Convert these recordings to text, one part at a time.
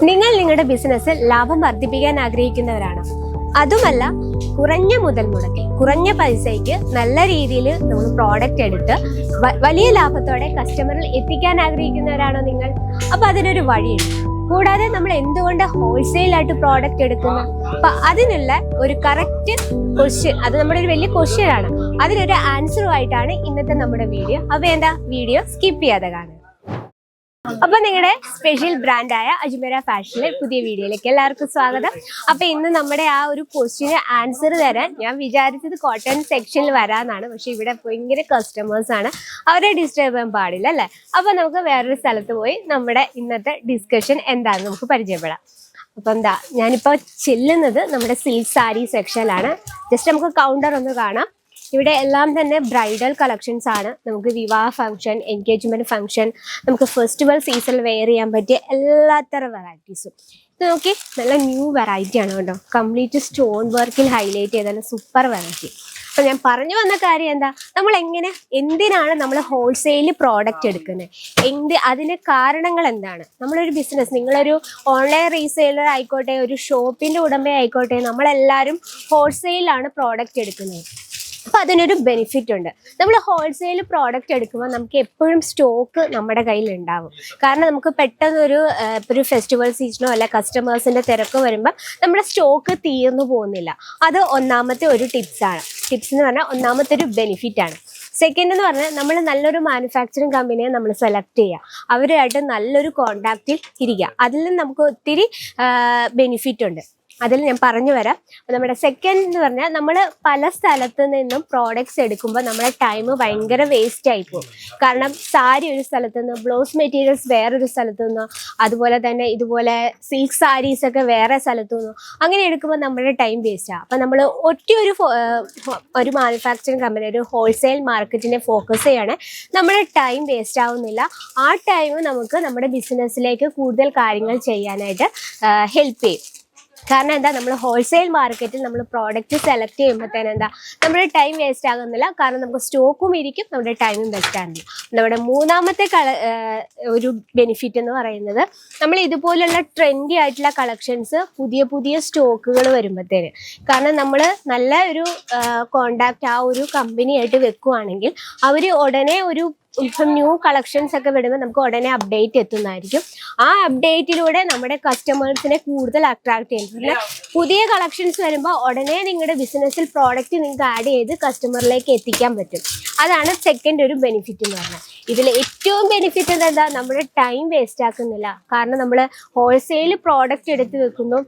നിങ്ങൾ നിങ്ങളുടെ ബിസിനസ്സിൽ ലാഭം വർദ്ധിപ്പിക്കാൻ ആഗ്രഹിക്കുന്നവരാണ്. അതുമല്ല, കുറഞ്ഞ മുതൽ മുടക്കി കുറഞ്ഞ പൈസയ്ക്ക് നല്ല രീതിയിൽ നമ്മൾ പ്രോഡക്റ്റ് എടുത്ത് വലിയ ലാഭത്തോടെ കസ്റ്റമറിൽ എത്തിക്കാൻ ആഗ്രഹിക്കുന്നവരാണോ നിങ്ങൾ? അപ്പൊ അതിനൊരു വഴിയുണ്ട്. കൂടാതെ നമ്മൾ എന്തുകൊണ്ട് ഹോൾസെയിൽ ആയിട്ട് പ്രോഡക്റ്റ് എടുക്കുന്നു? അപ്പൊ അതിനുള്ള ഒരു കറക്റ്റ് ക്വസ്റ്റ്യൻ, അത് നമ്മുടെ ഒരു വലിയ ക്വസ്റ്റ്യൻ ആണ്. അതിനൊരു ആൻസറുമായിട്ടാണ് ഇന്നത്തെ നമ്മുടെ വീഡിയോ. അപ്പൊ എന്താ, വീഡിയോ സ്കിപ്പ് ചെയ്യാതെ കാണുക. അപ്പൊ നിങ്ങളുടെ സ്പെഷ്യൽ ബ്രാൻഡായ അജ്മീര ഫാഷനിലെ പുതിയ വീഡിയോയിലേക്ക് എല്ലാവർക്കും സ്വാഗതം. അപ്പൊ ഇന്ന് നമ്മുടെ ആ ഒരു ക്വസ്റ്റ്യന് ആൻസർ തരാൻ ഞാൻ വിചാരിച്ചത് കോട്ടൺ സെക്ഷനിൽ വരാന്നാണ്. പക്ഷെ ഇവിടെ ഭയങ്കര കസ്റ്റമേഴ്സ് ആണ്, അവരെ ഡിസ്റ്റർബ് ചെയ്യാൻ പാടില്ല അല്ലെ. അപ്പൊ നമുക്ക് വേറൊരു സ്ഥലത്ത് പോയി നമ്മുടെ ഇന്നത്തെ ഡിസ്കഷൻ എന്താണെന്ന് നമുക്ക് പരിചയപ്പെടാം. അപ്പൊ എന്താ, ഞാനിപ്പോ ചെല്ലുന്നത് നമ്മുടെ സിൽക്ക് സാരി സെക്ഷനിലാണ്. ജസ്റ്റ് നമുക്ക് കൗണ്ടർ ഒന്ന് കാണാം. ഇവിടെ എല്ലാം തന്നെ ബ്രൈഡൽ കളക്ഷൻസ് ആണ്. നമുക്ക് വിവാഹ ഫംഗ്ഷൻ, എൻഗേജ്മെന്റ് ഫംഗ്ഷൻ, നമുക്ക് ഫെസ്റ്റിവൽ സീസണിൽ വെയർ ചെയ്യാൻ പറ്റിയ എല്ലാത്തരം വെറൈറ്റീസും. ഇത് നോക്കി, നല്ല ന്യൂ വെറൈറ്റി ആണ് കേട്ടോ. കംപ്ലീറ്റ് സ്റ്റോൺ വർക്കിൽ ഹൈലൈറ്റ് ചെയ്ത സൂപ്പർ വെറൈറ്റി. അപ്പൊ ഞാൻ പറഞ്ഞു വന്ന കാര്യം എന്താ, നമ്മൾ എന്തിനാണ് നമ്മൾ ഹോൾസെയിൽ പ്രോഡക്റ്റ് എടുക്കുന്നത്, അതിന് കാരണങ്ങൾ എന്താണ്? നമ്മളൊരു ബിസിനസ്, നിങ്ങളൊരു ഓൺലൈൻ റീസെയിലർ ആയിക്കോട്ടെ, ഒരു ഷോപ്പിന്റെ ഉടമ ആയിക്കോട്ടെ, നമ്മളെല്ലാവരും ഹോൾസെയിലാണ് പ്രോഡക്റ്റ് എടുക്കുന്നത്. അപ്പൊ അതിനൊരു ബെനിഫിറ്റ് ഉണ്ട്. നമ്മൾ ഹോൾസെയിൽ പ്രോഡക്റ്റ് എടുക്കുമ്പോൾ നമുക്ക് എപ്പോഴും സ്റ്റോക്ക് നമ്മുടെ കയ്യിൽ ഉണ്ടാവും. കാരണം നമുക്ക് പെട്ടെന്ന് ഒരു ഫെസ്റ്റിവൽ സീസണോ അല്ല കസ്റ്റമേഴ്സിന്റെ തിരക്ക് വരുമ്പോൾ നമ്മുടെ സ്റ്റോക്ക് തീർന്നു പോകുന്നില്ല. അത് ഒന്നാമത്തെ ഒരു ടിപ്സാണ്. ടിപ്സ് എന്ന് പറഞ്ഞാൽ ഒന്നാമത്തെ ഒരു ബെനിഫിറ്റ് ആണ്. സെക്കൻഡ് എന്ന് പറഞ്ഞാൽ നമ്മൾ നല്ലൊരു മാനുഫാക്ചറിങ് കമ്പനിയെ നമ്മൾ സെലക്ട് ചെയ്യുക, അവരുമായിട്ട് നല്ലൊരു കോണ്ടാക്റ്റിൽ ഇരിക്കുക. അതിൽ നമുക്ക് ഒത്തിരി ബെനിഫിറ്റ് ഉണ്ട്. അതിൽ ഞാൻ പറഞ്ഞു വരാം. നമ്മുടെ സെക്കൻഡ് എന്ന് പറഞ്ഞാൽ, നമ്മൾ പല സ്ഥലത്ത് നിന്നും പ്രോഡക്ട്സ് എടുക്കുമ്പോൾ നമ്മുടെ ടൈം ഭയങ്കര വേസ്റ്റ് ആയി പോകും. കാരണം സാരി ഒരു സ്ഥലത്ത് നിന്ന്, ബ്ലൗസ് മെറ്റീരിയൽസ് വേറൊരു സ്ഥലത്ത് നിന്നോ, അതുപോലെ തന്നെ ഇതുപോലെ സിൽക്ക് സാരീസ് ഒക്കെ വേറെ സ്ഥലത്തു നിന്നോ അങ്ങനെ എടുക്കുമ്പോൾ നമ്മുടെ ടൈം വേസ്റ്റ് ആകും. അപ്പം നമ്മൾ ഒരു മാനുഫാക്ചറിങ് കമ്പനി, ഒരു ഹോൾസെയിൽ മാർക്കറ്റിനെ ഫോക്കസ് ചെയ്യാണ്, നമ്മുടെ ടൈം വേസ്റ്റ് ആവുന്നില്ല. ആ ടൈം നമുക്ക് നമ്മുടെ ബിസിനസ്സിലേക്ക് കൂടുതൽ കാര്യങ്ങൾ ചെയ്യാനായിട്ട് ഹെൽപ്പ് ചെയ്യും. കാരണം എന്താ, നമ്മൾ ഹോൾസെയിൽ മാർക്കറ്റിൽ നമ്മൾ പ്രോഡക്റ്റ് സെലക്ട് ചെയ്യുമ്പോഴത്തേനും എന്താ, നമ്മുടെ ടൈം വേസ്റ്റ് ആകുന്നില്ല. കാരണം നമുക്ക് സ്റ്റോക്കും ഇരിക്കും, നമ്മുടെ ടൈമും വേസ്റ്റ് ആകുന്നില്ല. നമ്മുടെ മൂന്നാമത്തെ ഒരു ബെനിഫിറ്റ് എന്ന് പറയുന്നത്, നമ്മൾ ഇതുപോലുള്ള ട്രെൻഡി ആയിട്ടുള്ള കളക്ഷൻസ്, പുതിയ പുതിയ സ്റ്റോക്കുകൾ വരുമ്പോഴത്തേന്, കാരണം നമ്മൾ നല്ല ഒരു കോണ്ടാക്ട് ആ ഒരു കമ്പനിയായിട്ട് വെക്കുവാണെങ്കിൽ അവർ ഉടനെ ഇപ്പം ന്യൂ കളക്ഷൻസ് ഒക്കെ വരുമ്പോൾ നമുക്ക് ഉടനെ അപ്ഡേറ്റ് എത്തുന്നതായിരിക്കും. ആ അപ്ഡേറ്റിലൂടെ നമ്മുടെ കസ്റ്റമേഴ്സിനെ കൂടുതൽ അട്രാക്ട് ചെയ്യും. പിന്നെ പുതിയ കളക്ഷൻസ് വരുമ്പോൾ ഉടനെ നിങ്ങളുടെ ബിസിനസ്സിൽ പ്രോഡക്റ്റ് നിങ്ങൾക്ക് ആഡ് ചെയ്ത് കസ്റ്റമറിലേക്ക് എത്തിക്കാൻ പറ്റും. അതാണ് സെക്കൻഡ് ഒരു ബെനിഫിറ്റ് എന്ന് പറഞ്ഞാൽ. ഇതിൽ ഏറ്റവും ബെനിഫിറ്റ് എന്താ, നമ്മുടെ ടൈം വേസ്റ്റ് ആക്കുന്നില്ല. കാരണം നമ്മൾ ഹോൾസെയിൽ പ്രോഡക്റ്റ് എടുത്ത് വെക്കുന്നു,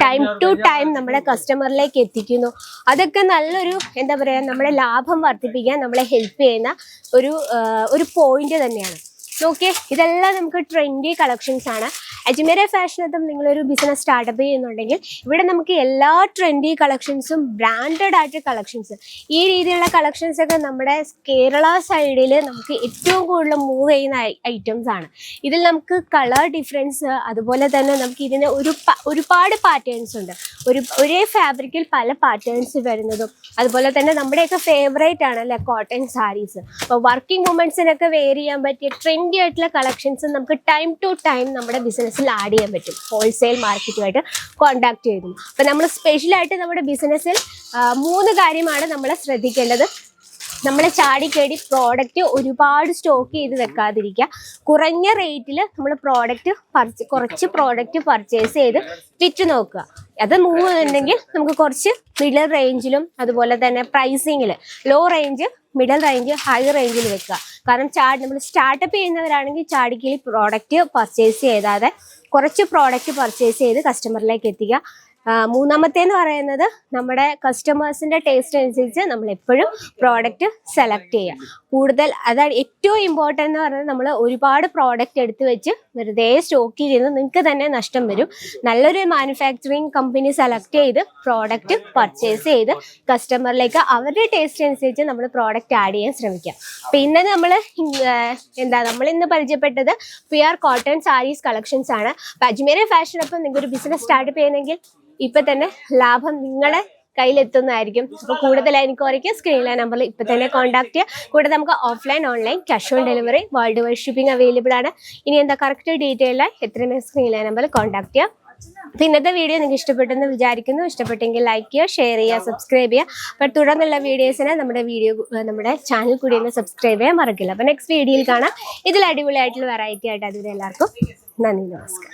ടൈം ടു ടൈം നമ്മുടെ കസ്റ്റമറിലേക്ക് എത്തിക്കുന്നു. അതൊക്കെ നല്ലൊരു എന്താ പറയുക, നമ്മുടെ ലാഭം വർദ്ധിപ്പിക്കാൻ നമ്മളെ ഹെൽപ്പ് ചെയ്യുന്ന ഒരു പോയിന്റ് തന്നെയാണ്. നോക്കിയേ, ഇതെല്ലാം നമുക്ക് ട്രെൻഡി കളക്ഷൻസ് ആണ്. അജ്മീര ഫാഷനകത്തും നിങ്ങളൊരു ബിസിനസ് സ്റ്റാർട്ടപ്പ് ചെയ്യുന്നുണ്ടെങ്കിൽ ഇവിടെ നമുക്ക് എല്ലാ ട്രെൻഡി കളക്ഷൻസും, ബ്രാൻഡഡ് ആയിട്ട് കളക്ഷൻസ്, ഈ രീതിയിലുള്ള കളക്ഷൻസ് ഒക്കെ നമ്മുടെ കേരള സൈഡിൽ നമുക്ക് ഏറ്റവും കൂടുതൽ മൂവ് ചെയ്യുന്ന ഐറ്റംസ് ആണ്. ഇതിൽ നമുക്ക് കളർ ഡിഫറൻസ്, അതുപോലെ തന്നെ നമുക്ക് ഇതിന് ഒരുപാട് പാറ്റേൺസ് ഉണ്ട്. ഒരേ ഫാബ്രിക്കിൽ പല പാറ്റേൺസ് വരുന്നതും, അതുപോലെ തന്നെ നമ്മുടെയൊക്കെ ഫേവറേറ്റ് ആണ് അല്ലെ കോട്ടൺ സാരീസ്. അപ്പോൾ വർക്കിംഗ് വുമൻസിനൊക്കെ വെയർ ചെയ്യാൻ പറ്റിയ ട്രെൻഡി ആയിട്ടുള്ള കളക്ഷൻസ് നമുക്ക് ടൈം ടു ടൈം നമ്മുടെ ബിസിനസ്സിൽ ആഡ് ചെയ്യാൻ പറ്റും, ഹോൾസെയിൽ മാർക്കറ്റുമായിട്ട് കോണ്ടാക്ട് ചെയ്തു. അപ്പം നമ്മൾ സ്പെഷ്യലായിട്ട് നമ്മുടെ ബിസിനസ്സിൽ 3 കാര്യമാണ് നമ്മൾ ശ്രദ്ധിക്കേണ്ടത്. നമ്മൾ ചാടിക്കേടി പ്രോഡക്റ്റ് ഒരുപാട് സ്റ്റോക്ക് ചെയ്ത് വെക്കാതിരിക്കുക. കുറഞ്ഞ റേറ്റിൽ നമ്മൾ കുറച്ച് പ്രോഡക്റ്റ് പർച്ചേസ് ചെയ്ത് വിറ്റ് നോക്കുക. അത് 3 ഉണ്ടെങ്കിൽ നമുക്ക് കുറച്ച് മിഡിൽ റേഞ്ചിലും, അതുപോലെ തന്നെ പ്രൈസിങ്ങിൽ low range, middle range, high റേഞ്ചിൽ വെക്കുക. കാരണം നമ്മൾ സ്റ്റാർട്ടപ്പ് ചെയ്യുന്നവരാണെങ്കിൽ ചാടിക്കേടി പ്രോഡക്റ്റ് പർച്ചേസ് ചെയ്താതെ കുറച്ച് പ്രോഡക്റ്റ് പർച്ചേസ് ചെയ്ത് കസ്റ്റമറിലേക്ക് എത്തിക്കുക. മൂന്നാമത്തേന്ന് പറയുന്നത്, നമ്മുടെ കസ്റ്റമേഴ്സിന്റെ ടേസ്റ്റ് അനുസരിച്ച് നമ്മൾ എപ്പോഴും പ്രോഡക്റ്റ് സെലക്ട് ചെയ്യുക. അതാണ് ഏറ്റവും ഇമ്പോർട്ടൻ്റ് എന്ന് പറയുന്നത്. നമ്മൾ ഒരുപാട് പ്രോഡക്റ്റ് എടുത്ത് വെച്ച് വെറുതെ സ്റ്റോക്ക് ചെയ്യുന്നത് നിങ്ങൾക്ക് തന്നെ നഷ്ടം വരും. നല്ലൊരു മാനുഫാക്ചറിങ് കമ്പനി സെലക്ട് ചെയ്ത് പ്രോഡക്റ്റ് പർച്ചേസ് ചെയ്ത് കസ്റ്റമറിലേക്ക് അവരുടെ ടേസ്റ്റ് അനുസരിച്ച് നമ്മൾ പ്രോഡക്റ്റ് ആഡ് ചെയ്യാൻ ശ്രമിക്കുക. പിന്നെ നമ്മൾ ഇന്ന് പരിചയപ്പെട്ടത് പ്യുർ കോട്ടൺ സാരീസ് കളക്ഷൻസ് ആണ്. അജ്മീര ഫാഷനൊപ്പം നിങ്ങൾക്ക് ഒരു ബിസിനസ് സ്റ്റാർട്ടപ്പ് ചെയ്യുന്നെങ്കിൽ ഇപ്പൊ തന്നെ ലാഭം നിങ്ങളെ കയ്യിലെത്തുന്നതായിരിക്കും. അപ്പോൾ കൂടുതൽ എൻക്വയറിക്ക് സ്ക്രീനിലെ നമ്പറിൽ ഇപ്പം തന്നെ കോൺടാക്ട് ചെയ്യുക. കൂടാതെ നമുക്ക് offline online cash on delivery world wide shipping available ആണ്. ഇനി എന്താ കറക്റ്റ് ഡീറ്റെയിലായി എത്രയും സ്ക്രീനിലെ നമ്പറിൽ കോൺടാക്ട് ചെയ്യുക. അപ്പോൾ ഇന്നത്തെ വീഡിയോ നിങ്ങൾക്ക് ഇഷ്ടപ്പെട്ടെന്ന് വിചാരിക്കുന്നു. ഇഷ്ടപ്പെട്ടെങ്കിൽ ലൈക്ക് ചെയ്യുക, ഷെയർ ചെയ്യുക, സബ്സ്ക്രൈബ് ചെയ്യുക. അപ്പോൾ തുടർന്നുള്ള വീഡിയോസിന് നമ്മുടെ ചാനൽ കൂടി ഒന്ന് സബ്സ്ക്രൈബ് ചെയ്യാൻ മറക്കില്ല. അപ്പോൾ നെക്സ്റ്റ് വീഡിയോയിൽ കാണാം ഇതിൽ അടിപൊളിയായിട്ടുള്ള വെറൈറ്റി ആയിട്ട്. അതുവരെ എല്ലാവർക്കും നന്ദി, നമസ്കാരം.